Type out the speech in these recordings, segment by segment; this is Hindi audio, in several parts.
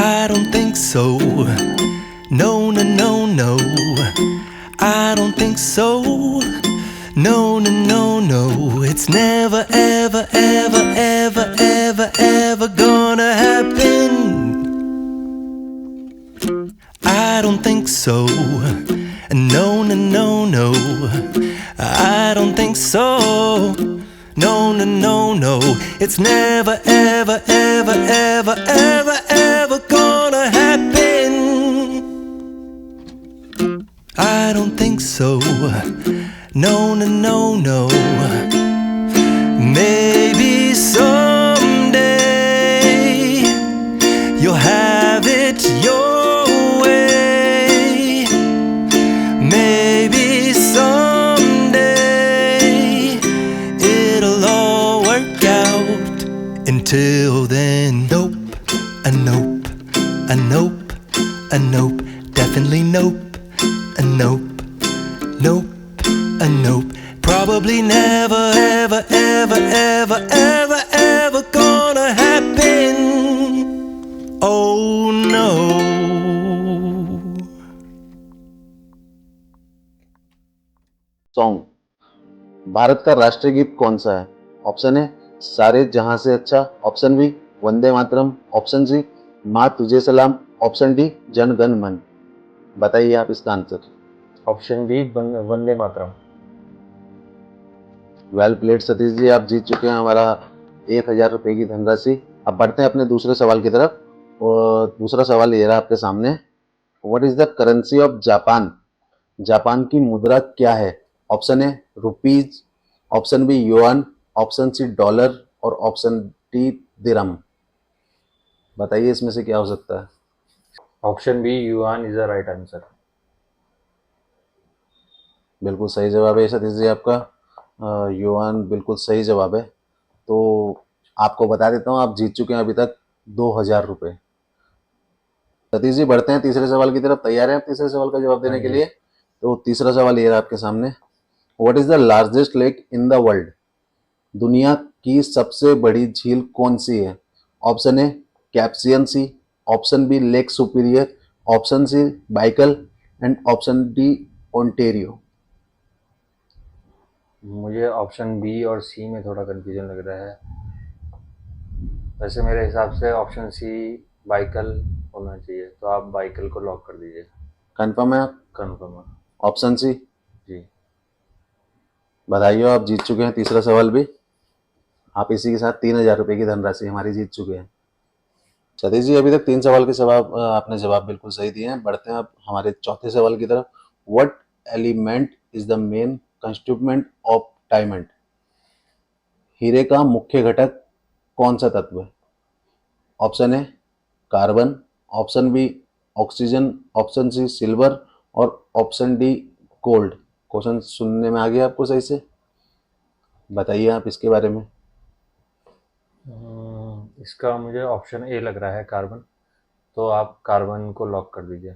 I don't think so. No, no, no, no. I don't think so. No, no, no, no. It's never, ever, ever, ever, ever, ever gonna happen. I don't think so. No, no, no, no. I don't think so. No, no, no, no. It's never, ever, ever, ever, ever, ever gonna happen. I don't think so. No, no, no, no. Maybe someday you'll have it your way. Maybe someday it'll all work out. Until then, nope, a nope, a nope, a nope, definitely nope, a nope, nope, a nope. Probably never, ever, ever, ever, ever, ever gonna happen. Oh no. Song. Bharat का राष्ट्रीय गीत कौन सा है? ऑप्शन ए सारे जहां से अच्छा, option B Vande Mataram, option C माँ तुझे सलाम, ऑप्शन डी जन गण मन। बताइए आप इसका answer. Option B Vande Mataram. Well played Satish ji, आप जीत चुके हैं हमारा 1000 रुपये की धनराशि। अब बढ़ते हैं अपने दूसरे सवाल की तरफ। और दूसरा सवाल ये रहा आपके सामने, what is the currency of Japan? Japan की मुद्रा क्या है? Option A rupees, option B yuan, option C dollar और ऑप्शन डी दिरहम। बताइए इसमें से क्या हो सकता है? Option B yuan is the right answer. बिल्कुल सही जवाब है सतीश जी आपका। युआन बिल्कुल सही जवाब है। तो आपको बता देता हूँ, आप जीत चुके हैं अभी तक 2000 रुपये। सतीश जी बढ़ते हैं तीसरे सवाल की तरफ। तैयार हैं आप तीसरे सवाल का जवाब देने के लिए? तो तीसरा सवाल ये रहा आपके सामने, what is the largest lake in the world? दुनिया की सबसे बड़ी झील कौन सी है? Option A Caspian sea, option B Lake Superior, option C Baikal and option D Ontario. मुझे ऑप्शन बी और सी में थोड़ा कंफ्यूजन लग रहा है। वैसे मेरे हिसाब से ऑप्शन सी बाइकल होना चाहिए, तो आप बाइकल को लॉक कर दीजिए। कंफर्म है आप? कंफर्म है ऑप्शन सी। जी। बधाई हो, आप जीत चुके हैं तीसरा सवाल भी। आप इसी के साथ 3000 रुपये की धनराशि हमारी जीत चुके हैं। सतीश जी अभी तक 3 सवाल के आपने जवाब बिल्कुल सही दिए हैं। बढ़ते हैं अब हमारे चौथे सवाल की तरफ। What element is the main constituent of diamond? हीरे का मुख्य घटक कौन सा तत्व है? Option A carbon, option B oxygen, option C silver और ऑप्शन डी गोल्ड। क्वेश्चन सुनने में आ गया आपको सही से? बताइए आप इसके बारे में। इसका मुझे ऑप्शन ए लग रहा है, कार्बन। तो आप कार्बन को लॉक कर दीजिए।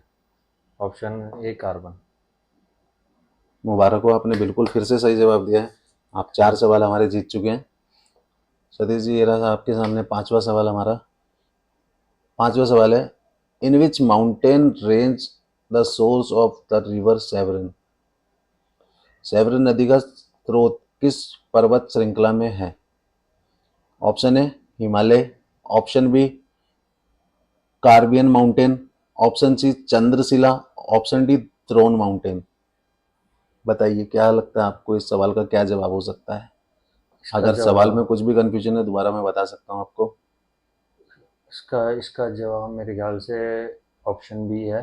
Option A carbon. मुबारक हो, आपने बिल्कुल फिर से सही जवाब दिया है। आप 4 सवाल हमारे जीत चुके हैं। सतीश जी ये रहा आपके सामने पांचवा सवाल हमारा। पांचवा सवाल है, in which mountain range the source of the river Severn? Severn नदी का स्रोत किस पर्वत श्रृंखला में है? Option A Himalaya, option B Cambrian mountain, option C Chandrashila, option D throne mountain. बताइए क्या लगता है आपको, इस सवाल का क्या जवाब हो सकता है? अगर सवाल में कुछ भी कंफ्यूजन है दोबारा मैं बता सकता हूँ आपको। इसका इसका जवाब मेरे ख्याल से ऑप्शन बी है,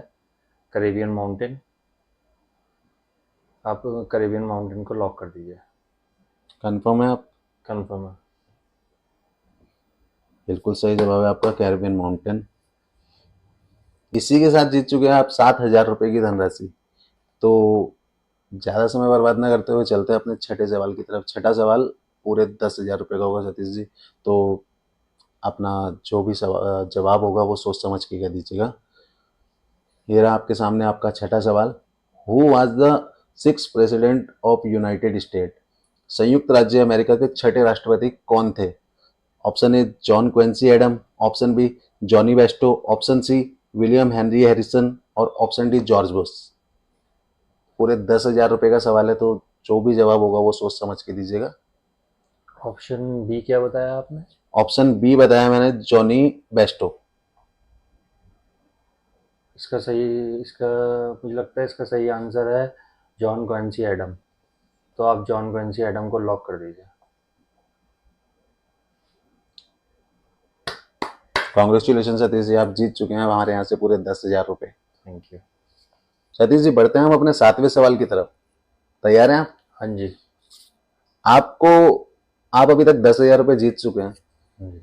कैरेबियन माउंटेन। आप कैरेबियन माउंटेन को लॉक कर दीजिए। कंफर्म है आप? कंफर्म है। बिल्कुल सही जवाब है आपका, कैरेबियन माउंटेन। इसी के साथ जीत चुके हैं आप 7000 रुपये की धनराशि। तो ज़्यादा समय बर्बाद ना करते हुए चलते हैं अपने छठे सवाल की तरफ। छठा सवाल पूरे 10,000 रुपये का होगा सतीश जी। तो अपना जो भी जवाब होगा वो सोच समझ के कह दीजिएगा। ये रहा आपके सामने आपका छठा सवाल, who was the 6th president of United State? संयुक्त राज्य अमेरिका के छठे राष्ट्रपति कौन थे? Option A John Quincy Adam, option B Jonny Bairstow, option C William Henry Harrison और ऑप्शन डी जॉर्ज बुश। पूरे 10,000 रुपये का सवाल है, तो जो भी जवाब होगा वो सोच समझ के दीजिएगा। ऑप्शन बी क्या बताया आपने? ऑप्शन बी बताया मैंने, जॉनी बेस्टो। इसका मुझे लगता है इसका सही आंसर है जॉन क्वेंसी एडम। तो आप जॉन क्वेंसी एडम को लॉक कर दीजिए। कॉन्ग्रेचुलेशन सतीश जी, आप जीत चुके हैं हमारे यहाँ से पूरे 10,000 रुपये। Thank you. सतीश जी, बढ़ते हैं हम अपने 7वें सवाल की तरफ। तैयार हैं आप? हाँ जी। आप अभी तक 10,000 रुपये जीत चुके हैं। हाँ जी।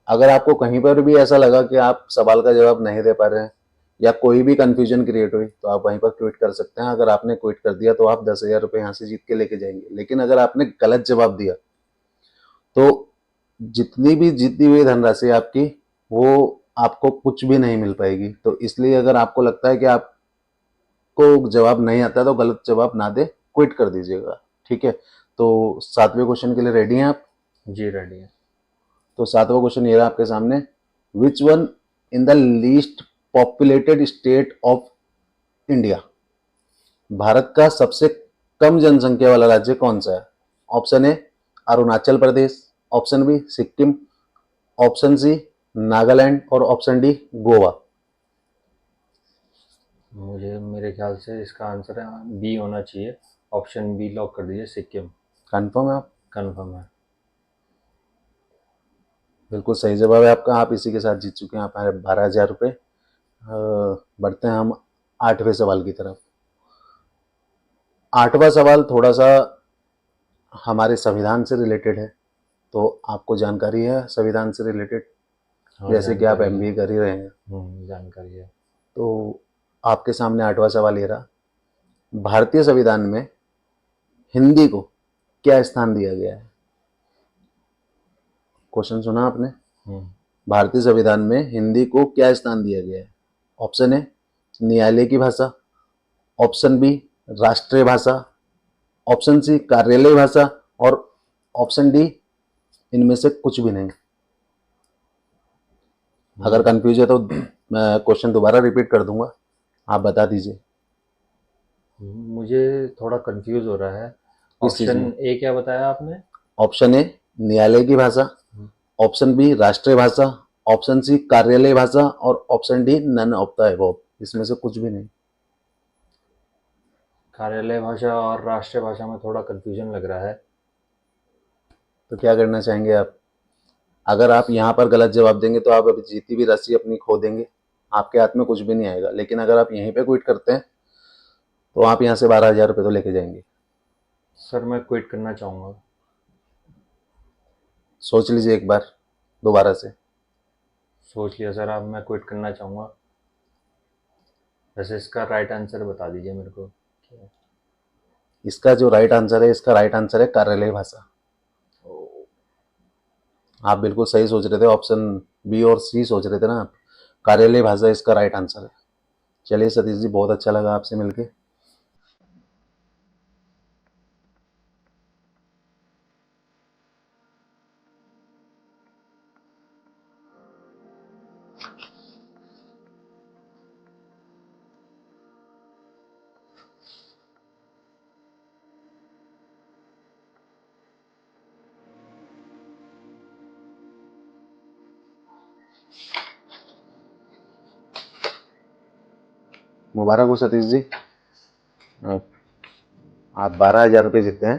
अगर आपको कहीं पर भी ऐसा लगा कि आप सवाल का जवाब नहीं दे पा रहे हैं या कोई भी कंफ्यूजन क्रिएट हुई, तो आप वहीं पर क्विट कर सकते हैं। अगर आपने क्विट कर दिया तो आप 10,000 रुपये यहाँ से जीत के लेके जाएंगे। लेकिन अगर आपने गलत जवाब दिया तो जितनी भी जीती हुई धनराशि आपकी, वो आपको कुछ भी नहीं मिल पाएगी। तो इसलिए अगर आपको लगता है कि आपको जवाब नहीं आता तो गलत जवाब ना दे, क्विट कर दीजिएगा। ठीक है, तो 7वें क्वेश्चन के लिए रेडी हैं आप? जी रेडी है। तो 7वां क्वेश्चन ये रहा आपके सामने, which one in the least populated state of India, भारत का सबसे कम जनसंख्या वाला राज्य कौन सा है? Option A Arunachal Pradesh, option B Sikkim, option C Nagaland और ऑप्शन डी गोवा। मुझे मेरे ख्याल से इसका आंसर है बी होना चाहिए। ऑप्शन बी लॉक कर दीजिए, सिक्किम। कंफर्म है आप? कंफर्म है। बिल्कुल सही जवाब है आपका। आप इसी के साथ जीत चुके हैं आप हमारे 12,000 रुपये। बढ़ते हैं हम 8वें सवाल की तरफ। 8वां सवाल थोड़ा सा हमारे संविधान से रिलेटेड है, तो आपको जानकारी है संविधान से रिलेटेड? हाँ, जैसे कि आप जानकारी एमबीए कर ही रहे हैं, जानकारी है। तो आपके सामने 8वां सवाल ये रहा, भारतीय संविधान में हिंदी को क्या स्थान दिया गया है? क्वेश्चन सुना आपने? भारतीय संविधान में हिंदी को क्या स्थान दिया गया है? ऑप्शन ए न्यायालय की भाषा, ऑप्शन बी राष्ट्रीय भाषा, ऑप्शन सी कार्यालय भाषा और ऑप्शन डी इनमें से कुछ भी नहीं। अगर कंफ्यूज है तो मैं क्वेश्चन दोबारा रिपीट कर दूंगा, आप बता दीजिए। मुझे थोड़ा कंफ्यूज हो रहा है। किस चीज ऑप्शन में? ए क्या बताया आपने? ऑप्शन ए न्यायालय की भाषा, ऑप्शन बी राष्ट्रीय भाषा, ऑप्शन सी कार्यालय भाषा और option D none of the above. इसमें से कुछ भी नहीं। कार्यालय भाषा और राष्ट्रीय भाषा में थोड़ा कंफ्यूजन लग रहा है। तो क्या करना चाहेंगे आप? अगर आप यहाँ पर गलत जवाब देंगे तो आप अभी जीती हुई राशि अपनी खो देंगे, आपके हाथ में कुछ भी नहीं आएगा। लेकिन अगर आप यहीं पे क्विट करते हैं तो आप यहाँ से 12,000 रुपये तो लेके जाएंगे। सर मैं क्विट करना चाहूँगा। सोच लीजिए एक बार दोबारा से। सोच लिया सर, अब मैं क्विट करना चाहूँगा। वैसे इसका राइट आंसर बता दीजिए मेरे को। इसका जो राइट आंसर है, इसका राइट आंसर है कार्यालय भाषा। आप बिल्कुल सही सोच रहे थे, ऑप्शन बी और सी सोच रहे थे ना आप। कार्यालय भाषा इसका राइट आंसर है। चलिए सतीश जी, बहुत अच्छा लगा आपसे मिलके। मुबारक हो सतीश जी, आप 12,000 रुपये जीते हैं।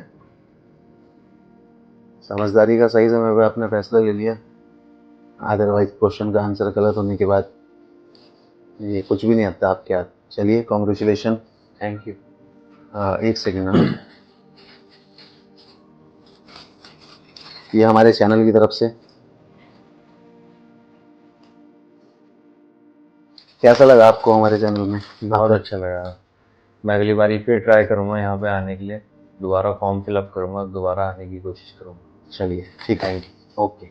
समझदारी का सही समय पर आपने फैसला ले लिया। अदरवाइज क्वेश्चन का आंसर गलत होने के बाद ये कुछ भी नहीं आता आपके हाथ। चलिए कॉन्ग्रेचुलेशन। Thank you. एक सेकेंड, ये हमारे चैनल की तरफ से। कैसा लगा आपको हमारे चैनल में? बहुत अच्छा लगा। मैं अगली बार फिर ट्राई करूँगा यहाँ पे आने के लिए। दोबारा फॉर्म फिलअप करूँगा, दोबारा आने की कोशिश करूँगा। चलिए ठीक है, ओके।